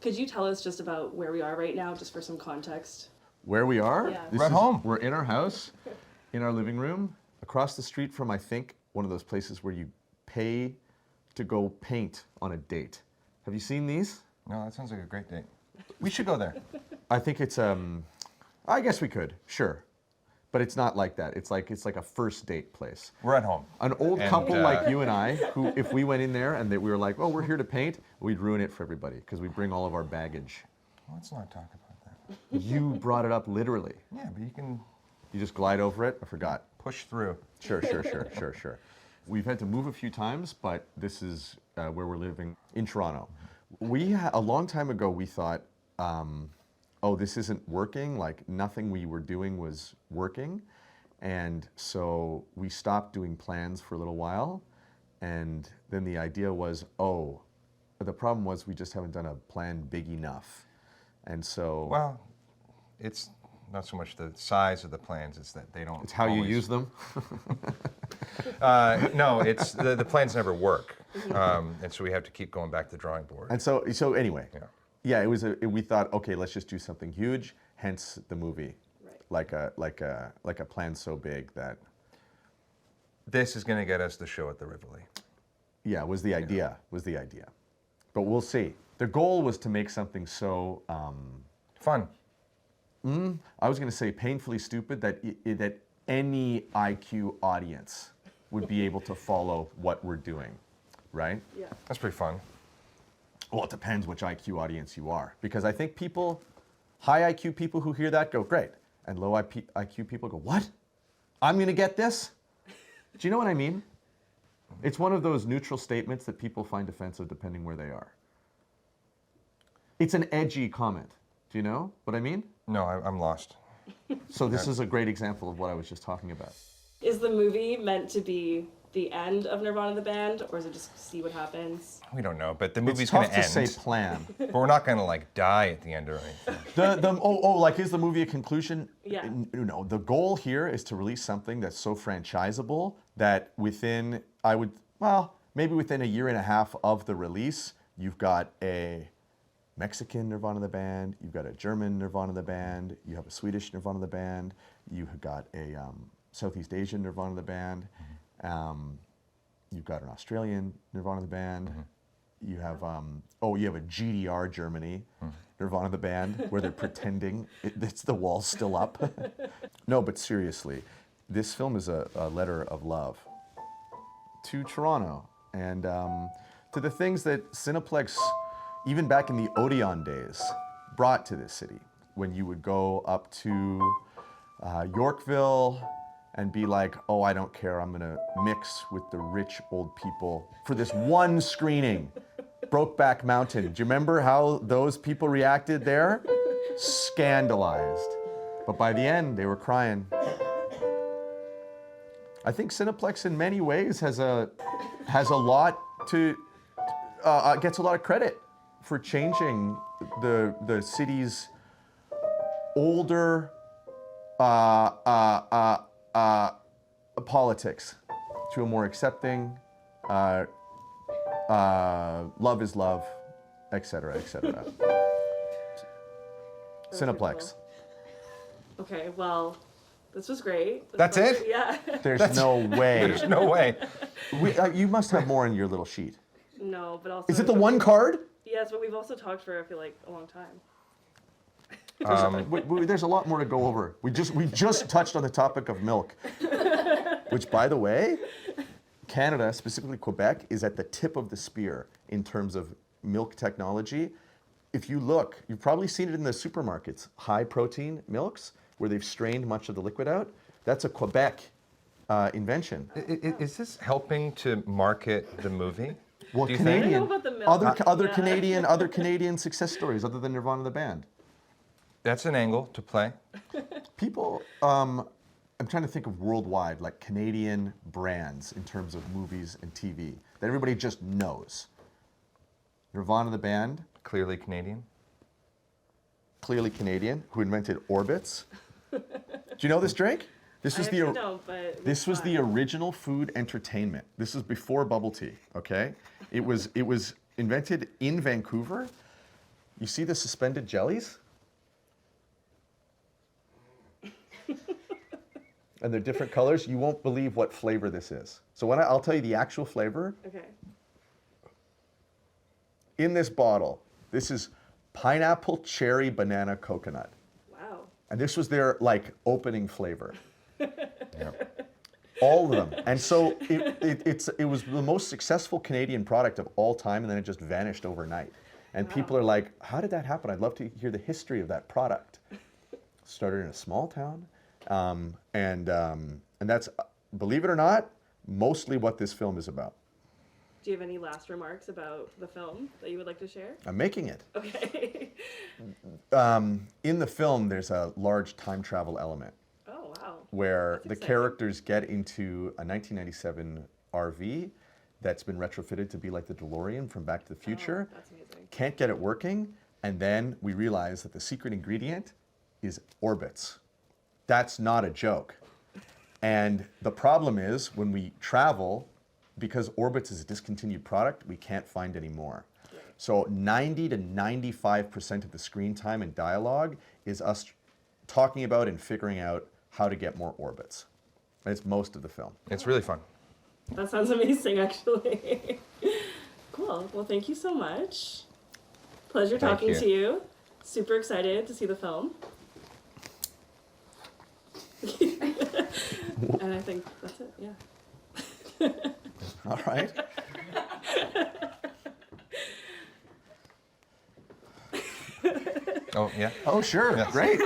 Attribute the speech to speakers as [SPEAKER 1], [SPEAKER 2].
[SPEAKER 1] Could you tell us just about where we are right now, just for some context?
[SPEAKER 2] Where we are?
[SPEAKER 1] Yeah.
[SPEAKER 3] We're at home.
[SPEAKER 2] We're in our house, in our living room, across the street from, I think, one of those places where you pay to go paint on a date. Have you seen these?
[SPEAKER 3] No, that sounds like a great date. We should go there.
[SPEAKER 2] I think it's, I guess we could, sure. But it's not like that. It's like a first date place.
[SPEAKER 3] We're at home.
[SPEAKER 2] An old
[SPEAKER 3] And,
[SPEAKER 2] couple like you and I, who, if we went in there and we were like, oh, we're here to paint, we'd ruin it for everybody because we bring all of our baggage.
[SPEAKER 3] Let's not talk about that.
[SPEAKER 2] You brought it up literally.
[SPEAKER 3] Yeah, but you can
[SPEAKER 2] You just glide over it? I forgot.
[SPEAKER 3] push through.
[SPEAKER 2] Sure. We've had to move a few times, but this is where we're living in Toronto. A long time ago, we thought, oh, this isn't working. Like nothing we were doing was working. And so we stopped doing plans for a little while. And then the idea was, oh, the problem was we just haven't done a plan big enough. And so
[SPEAKER 3] Well, it's not so much the size of the plans, it's that they don't.
[SPEAKER 2] it's how you
[SPEAKER 3] always-
[SPEAKER 2] use them.
[SPEAKER 3] No, it's the plans never work. And so we have to keep going back to the drawing board.
[SPEAKER 2] And so anyway,
[SPEAKER 3] Yeah.
[SPEAKER 2] we thought, okay, let's just do something huge. Hence the movie,
[SPEAKER 1] Right.
[SPEAKER 2] like a plan so big that
[SPEAKER 3] This is going to get us the show at the Rivoli.
[SPEAKER 2] was the idea. But we'll see. The goal was to make something so
[SPEAKER 3] Fun.
[SPEAKER 2] I was going to say painfully stupid that that any IQ audience would be able to follow what we're doing, right?
[SPEAKER 1] Yeah.
[SPEAKER 3] That's pretty fun.
[SPEAKER 2] Well, it depends which IQ audience you are, because I think high IQ people who hear that go, great, and low IQ people go, what? I'm going to get this? Do you know what I mean? It's one of those neutral statements that people find offensive depending where they are. It's an edgy comment. Do you know what I mean?
[SPEAKER 3] No, I'm lost.
[SPEAKER 2] So this is a great example of what I was just talking about.
[SPEAKER 1] Is the movie meant to be the end of Nirvana the band, or is it just see what happens?
[SPEAKER 3] We don't know, but the
[SPEAKER 2] It's
[SPEAKER 3] movie's going
[SPEAKER 2] tough
[SPEAKER 3] to
[SPEAKER 2] to
[SPEAKER 3] end.
[SPEAKER 2] say plan.
[SPEAKER 3] But we're not going to like die at the end or anything.
[SPEAKER 2] Like is the movie a conclusion?
[SPEAKER 1] Yeah.
[SPEAKER 2] No, the goal here is to release something that's so franchisable that maybe within a year and a half of the release, you've got a Mexican Nirvana the band, you've got a German Nirvana the band, you have a Swedish Nirvana the band, you've got a Southeast Asian Nirvana the band, you've got an Australian Nirvana the band, you have you have a GDR Germany Nirvana the band where they're pretending it's the wall's still up. No, but seriously, this film is a letter of love to Toronto and to the things that Cineplex, even back in the Odeon days, brought to this city. When you would go up to Yorkville and be like, oh, I don't care, I'm gonna mix with the rich old people for this one screening. Brokeback Mountain. Do you remember how those people reacted there? Scandalized. But by the end, they were crying. I think Cineplex in many ways has a lot to, gets a lot of credit for changing the city's older politics to a more accepting, love is love, etc., etc. Cineplex.
[SPEAKER 1] Okay, well, this was great.
[SPEAKER 3] That's it?
[SPEAKER 1] Yeah.
[SPEAKER 2] There's no way.
[SPEAKER 3] There's no way.
[SPEAKER 2] You must have more in your little sheet.
[SPEAKER 1] No, but also.
[SPEAKER 2] Is it the one card?
[SPEAKER 1] Yes, but we've also talked for, I feel like, a long time.
[SPEAKER 2] There's a lot more to go over. We just touched on the topic of milk, which, by the way, Canada, specifically Quebec, is at the tip of the spear in terms of milk technology. If you look, you've probably seen it in the supermarkets, high protein milks, where they've strained much of the liquid out. That's a Quebec invention.
[SPEAKER 3] Is this helping to market the movie?
[SPEAKER 2] Well,
[SPEAKER 3] Do you
[SPEAKER 2] Canadian,
[SPEAKER 1] I don't know about the milk.
[SPEAKER 2] other Canadian success stories other than Nirvana the band.
[SPEAKER 3] That's an angle to play.
[SPEAKER 2] People, I'm trying to think of worldwide, like Canadian brands in terms of movies and TV that everybody just knows. Nirvana the band,
[SPEAKER 3] Clearly Canadian.
[SPEAKER 2] clearly Canadian, who invented Orbitz. Do you know this drink? This
[SPEAKER 1] I
[SPEAKER 2] was
[SPEAKER 1] actually don't, but
[SPEAKER 2] this was the
[SPEAKER 1] fun.
[SPEAKER 2] original food entertainment. This is before bubble tea, okay? It was invented in Vancouver You see the suspended jellies? And they're different colors. You won't believe what flavor this is. So when I'll tell you the actual flavor.
[SPEAKER 1] Okay.
[SPEAKER 2] In this bottle, this is pineapple, cherry, banana, coconut.
[SPEAKER 1] Wow.
[SPEAKER 2] And this was their like opening flavor.
[SPEAKER 3] Yeah.
[SPEAKER 2] All of them. And so it was the most successful Canadian product of all time, and then it just vanished overnight. And people are like, how did that happen? I'd love to hear the history of that product. Started in a small town. And that's, believe it or not, mostly what this film is about.
[SPEAKER 1] Do you have any last remarks about the film that you would like to share?
[SPEAKER 2] I'm making it.
[SPEAKER 1] Okay.
[SPEAKER 2] In the film, there's a large time travel element
[SPEAKER 1] Oh, wow.
[SPEAKER 2] where
[SPEAKER 1] That's
[SPEAKER 2] the
[SPEAKER 1] exciting.
[SPEAKER 2] characters get into a 1997 RV that's been retrofitted to be like the DeLorean from Back to the Future.
[SPEAKER 1] Oh, that's amazing.
[SPEAKER 2] Can't get it working, and then we realize that the secret ingredient is Orbitz. That's not a joke. And the problem is when we travel, because Orbitz is a discontinued product, we can't find any more.
[SPEAKER 1] Right.
[SPEAKER 2] So 90 to 95% of the screen time and dialogue is us talking about and figuring out how to get more Orbitz. And it's most of the film.
[SPEAKER 3] It's really fun.
[SPEAKER 1] That sounds amazing, actually. Cool. Well, thank you so much. Pleasure
[SPEAKER 3] Thank
[SPEAKER 1] talking
[SPEAKER 3] you.
[SPEAKER 1] to you. Super excited to see the film. And I think that's it, yeah.
[SPEAKER 2] All right.
[SPEAKER 3] Oh, yeah?
[SPEAKER 2] Oh, sure.
[SPEAKER 3] Yes.
[SPEAKER 2] Great.